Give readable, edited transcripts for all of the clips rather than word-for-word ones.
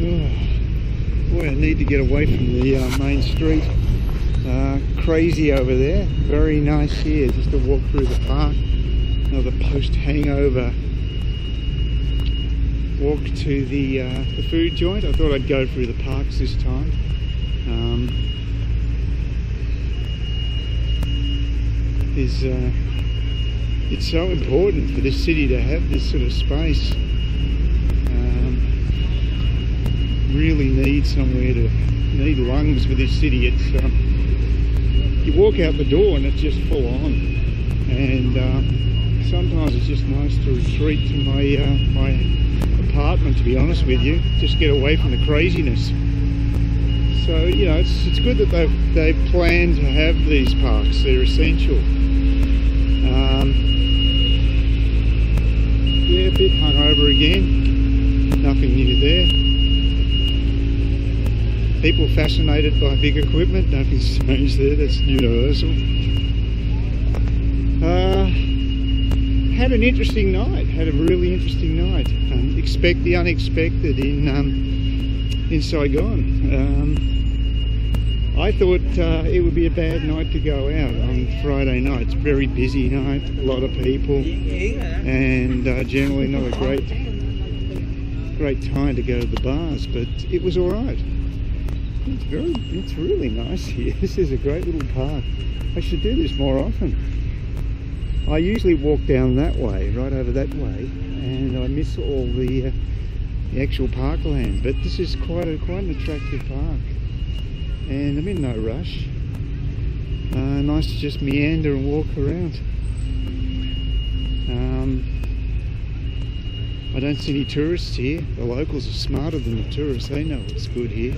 Boy, I need to get away from the main street. Crazy over there. Very nice here, just to walk through the park. Another post-hangover walk to the food joint. I thought I'd go through the parks this time. It's so important for this city to have this sort of space. Really need somewhere to, need lungs for this city. It's you walk out the door and it's just full on, and sometimes it's just nice to retreat to my apartment, to be honest with you, just get away from the craziness. So you know, it's good that they've planned to have these parks. They're essential. Yeah, a bit hungover again, nothing new there. People fascinated by big equipment, nothing strange there, that's universal. Had an interesting night, had a really interesting night. Expect the unexpected in Saigon. I thought it would be a bad night to go out on Friday night. It's a very busy night, a lot of people, and generally not a great time to go to the bars, but it was alright. It's really nice here. This is a great little park. I should do this more often. I usually walk down that way, right over that way, and I miss all the actual parkland. But this is quite an attractive park, and I'm in no rush. Nice to just meander and walk around. I don't see any tourists here. The locals are smarter than the tourists. They know what's good here.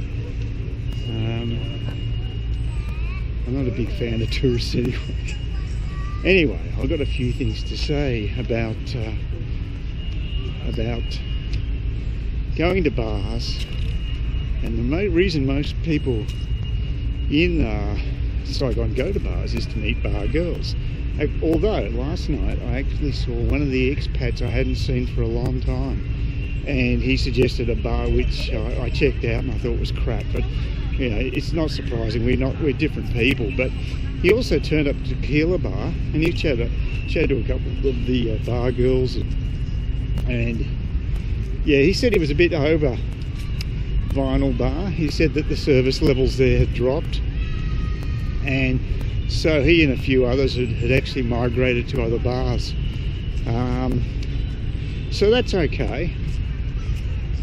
I'm not a big fan of tourists anyway. Anyway, I've got a few things to say about going to bars, and the reason most people in Saigon go to bars is to meet bar girls. Although last night I actually saw one of the expats I hadn't seen for a long time, and he suggested a bar which I checked out and I thought was crap. But you know, it's not surprising. We're different people. But he also turned up to Tequila Bar, and he chatted to a couple of the bar girls, and yeah, he said he was a bit over Vinyl Bar. He said that the service levels there had dropped, and so he and a few others had actually migrated to other bars. So that's okay.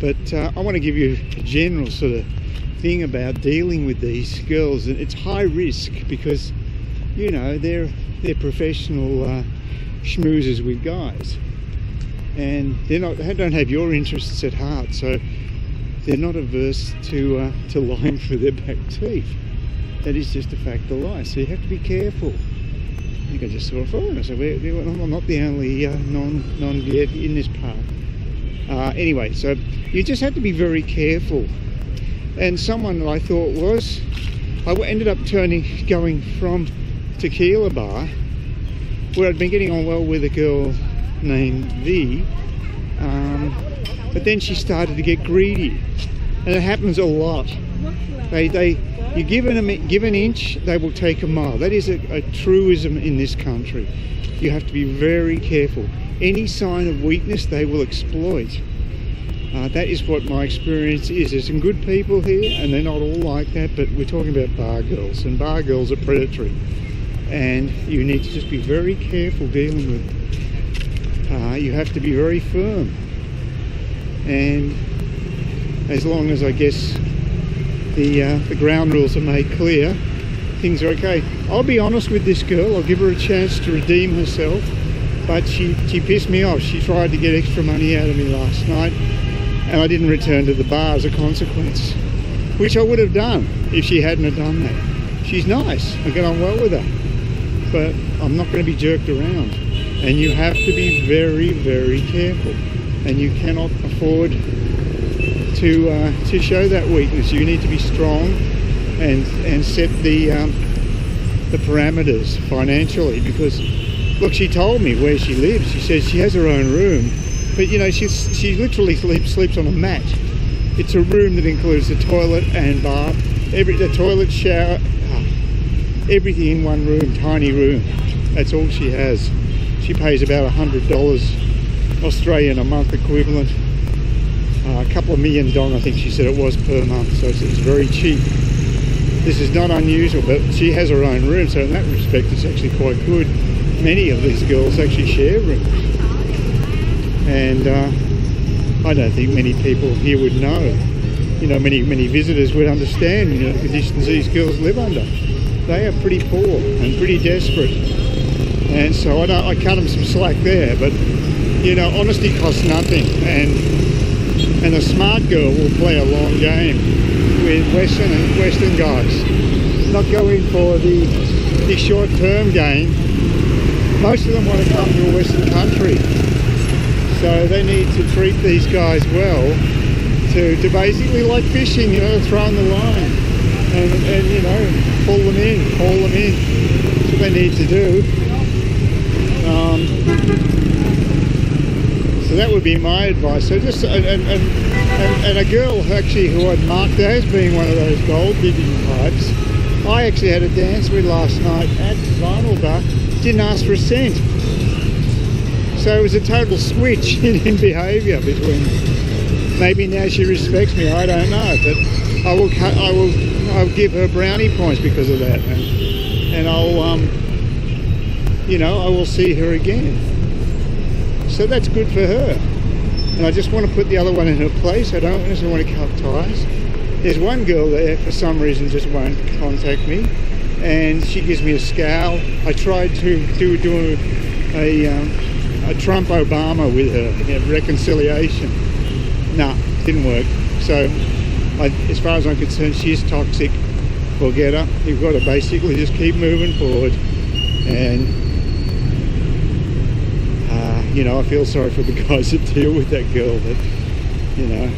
But I want to give you a general sort of thing about dealing with these girls, and it's high risk because, you know, they're professional schmoozers with guys, and they don't have your interests at heart, so they're not averse to lying for their back teeth. That is just a fact of life. So you have to be careful. I think I just saw a foreigner, so I'm not the only non-Viet in this park. Anyway, so you just have to be very careful. And someone I thought I ended up going from Tequila Bar, where I'd been getting on well with a girl named V, but then she started to get greedy, and it happens a lot. You give an inch, they will take a mile. That is a truism in this country. You have to be very careful. Any sign of weakness, they will exploit. That is what my experience is. There's some good people here, and they're not all like that, but we're talking about bar girls, and bar girls are predatory, and you need to just be very careful dealing with them. You have to be very firm, and as long as, I guess, the ground rules are made clear, things are okay. I'll be honest with this girl. I'll give her a chance to redeem herself, but she pissed me off. She tried to get extra money out of me last night, and I didn't return to the bar as a consequence, which I would have done if she hadn't have done that. She's nice, I get on well with her, but I'm not going to be jerked around, and you have to be very, very careful, and you cannot afford to show that weakness. You need to be strong and set the parameters financially, because look, she told me where she lives. She says she has her own room, but you know, she literally sleeps on a mat, It's a room that includes the toilet and bath, the toilet, shower, everything in one room, tiny room. That's all she has. She pays about $100 Australian a month equivalent. A couple of $1 million dong, I think she said it was, per month, so it's very cheap. This is not unusual, but she has her own room, so in that respect it's actually quite good. Many of these girls actually share rooms, and I don't think many people here would know. You know, many visitors would understand, you know, the conditions these girls live under. They are pretty poor and pretty desperate, and so I cut them some slack there. But you know, honesty costs nothing, and a smart girl will play a long game with Western guys, not go in for the short-term gain. Most of them want to come to a Western country, so they need to treat these guys well, to basically, like fishing, you know, throwing the line and you know, pull them in. That's what they need to do. So that would be my advice. So just and a girl actually who I'd marked as being one of those gold digging types, I actually had a dance with last night at Vinyl Bar. Didn't ask for a cent. So it was a total switch in behaviour between. Maybe now she respects me. I don't know, but I'll give her brownie points because of that, and I'll you know, I will see her again. So that's good for her. And I just want to put the other one in her place. I don't necessarily want to cut ties. There's one girl there, for some reason, just won't contact me, and she gives me a scowl. I tried to do a Trump-Obama with her, you know, reconciliation. Nah, didn't work. So, as far as I'm concerned, she's toxic. Forget her. You've got to basically just keep moving forward. And you know, I feel sorry for the guys that deal with that girl, but you know.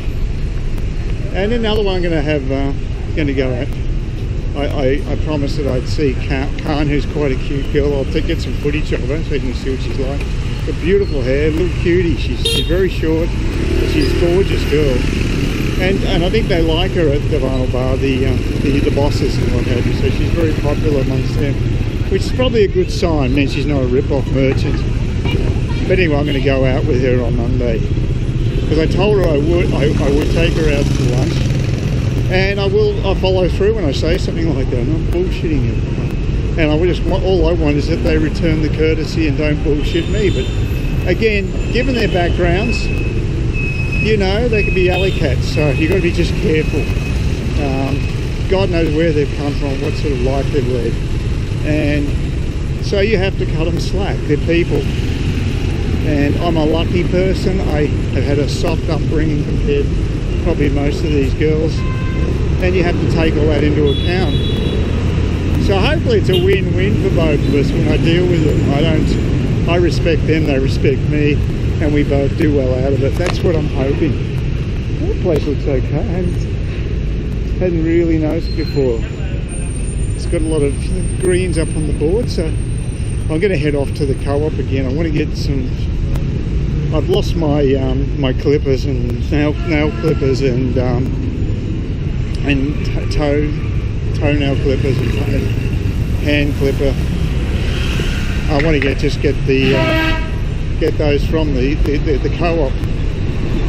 And another one I'm going to have, going to go at. I promised that I'd see Khan, who's quite a cute girl. I'll get some footage of her so you can see what she's like. Got beautiful hair, little cutie. She's very short, but she's a gorgeous girl. And I think they like her at the Vinyl Bar, the bosses and what have you. So she's very popular amongst them, which is probably a good sign. Means she's not a rip-off merchant. But anyway, I'm going to go out with her on Monday, because I told her I would take her out to lunch, and I'll follow through when I say something like that. I'm not bullshitting her, and all I want is that they return the courtesy and don't bullshit me. But again, given their backgrounds, you know, they could be alley cats, so you've got to be just careful. God knows where they've come from, what sort of life they've led, and so you have to cut them slack. They're people. And I'm a lucky person. I have had a soft upbringing compared to probably most of these girls, and you have to take all that into account. So hopefully it's a win-win for both of us when I deal with them. I respect them, they respect me, and we both do well out of it. That's what I'm hoping. That place looks okay. I hadn't really noticed before. It's got a lot of greens up on the board, so I'm going to head off to the co-op again. I want to get some. I've lost my my clippers and nail clippers and toenail clippers and hand clipper. I want to get those from the co-op.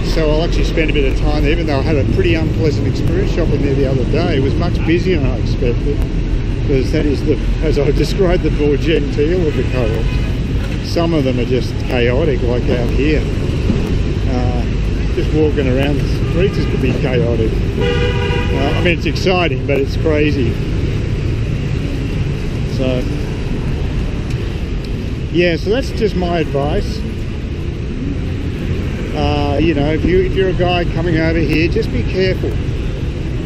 So I'll actually spend a bit of time there, even though I had a pretty unpleasant experience shopping there the other day. It was much busier than I expected, because that is as I described, the more genteel of the co-ops. Some of them are just chaotic, like out here. Just walking around the streets is to be chaotic. I mean, it's exciting, but it's crazy. So, yeah, so that's just my advice. You know, if you're a guy coming over here, just be careful.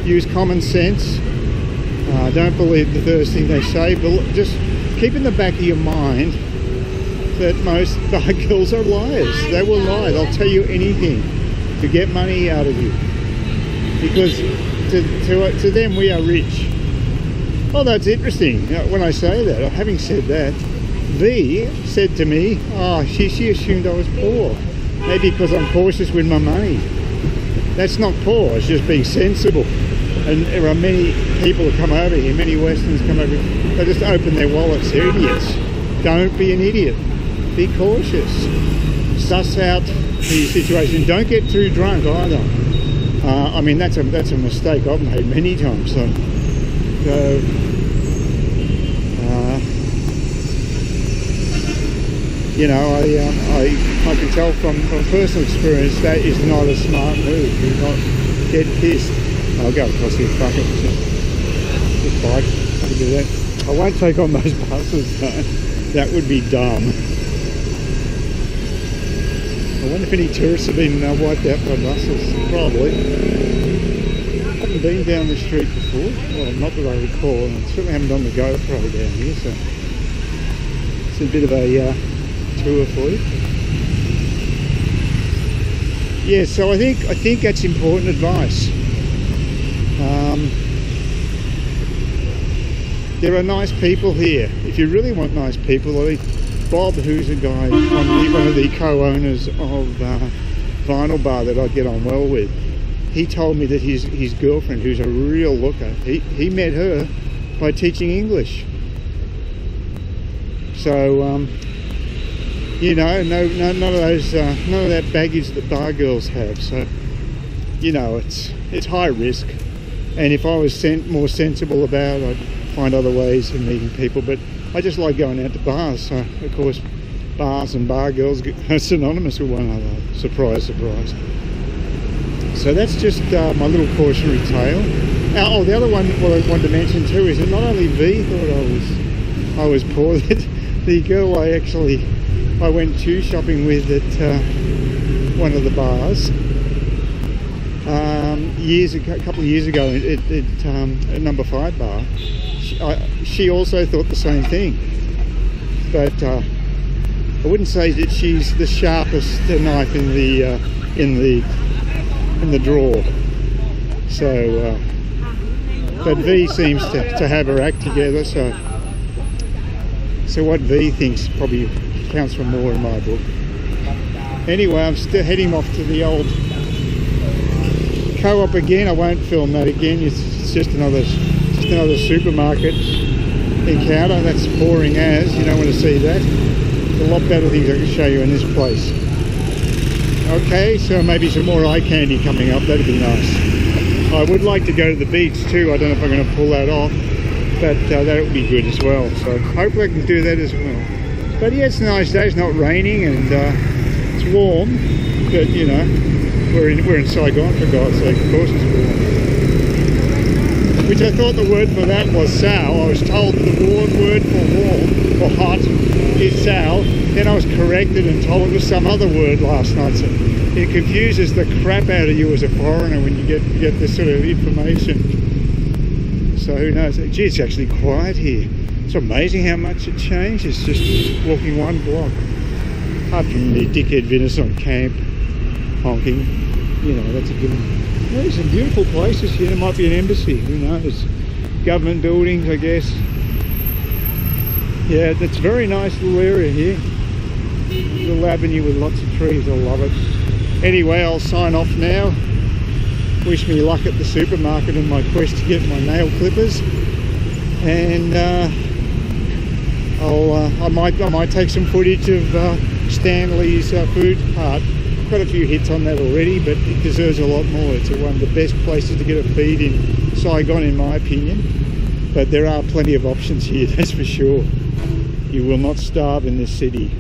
Use common sense. Don't believe the first thing they say, but just keep in the back of your mind that most girls are liars. They will lie. They'll tell you anything to get money out of you, because to them we are rich. Oh, that's interesting. When I say that, having said that, V said to me, oh, she assumed I was poor. Maybe because I'm cautious with my money. That's not poor, it's just being sensible. And there are many people who come over here, many Westerns come over here, they just open their wallets. They're idiots. Don't be an idiot. Be cautious. Suss out the situation. Don't get too drunk either. I mean, that's a mistake I've made many times. So you know, I can tell from personal experience that is not a smart move. Do not get pissed. I'll go across here, fuck it. Just bike. I can do that. I won't take on those buses though. That would be dumb. I wonder if any tourists have been wiped out by buses. Probably. I haven't been down this street before. Well, not that I recall. I certainly haven't done the GoPro down here, so it's a bit of a tour for you. Yeah, so I think that's important advice. There are nice people here. If you really want nice people, I think Bob, who's a guy, one of the co-owners of Vinyl Bar that I get on well with, he told me that his girlfriend, who's a real looker, he met her by teaching English. So you know, none of that baggage that bar girls have. So you know, it's high risk. And if I was more sensible about it, I'd find other ways of meeting people. But I just like going out to bars. So of course, bars and bar girls are synonymous with one another. Surprise, surprise. So that's just my little cautionary tale. Oh, the other one what I wanted to mention too is that not only V thought I was poor, that the girl I went shoe shopping with at one of the bars a couple of years ago at Number 5 bar, she also thought the same thing. But I wouldn't say that she's the sharpest knife in the drawer. So, but V seems to have her act together. So what V thinks probably counts for more in my book. Anyway, I'm still heading off to the old Co-op again. I won't film that again. It's just another supermarket encounter. That's boring as. You don't want to see that. There's a lot better things I can show you in this place. Okay, so maybe some more eye candy coming up. That'd be nice. I would like to go to the beach too. I don't know if I'm going to pull that off, but that would be good as well. So hopefully I can do that as well. But yeah, it's a nice day. It's not raining and it's warm. But you know, we're in Saigon, for God's sake. Of course it's warm. Which I thought the word for that was Sal. I was told the word for warm or hot is Sal. Then I was corrected and told it was some other word last night. So it confuses the crap out of you as a foreigner when you get this sort of information. So who knows? Gee, it's actually quiet here. It's amazing how much it changes just walking one block. Apart from the dickhead Venice on camp honking, you know, that's a good one. There's some beautiful places here. There might be an embassy, who knows? Government buildings, I guess. Yeah, that's a very nice little area here. Little avenue with lots of trees, I love it. Anyway, I'll sign off now. Wish me luck at the supermarket in my quest to get my nail clippers. And I might take some footage of Stanley's food part. Got a few hits on that already, but it deserves a lot more. It's one of the best places to get a feed in Saigon, in my opinion. But there are plenty of options here, that's for sure. You will not starve in this city.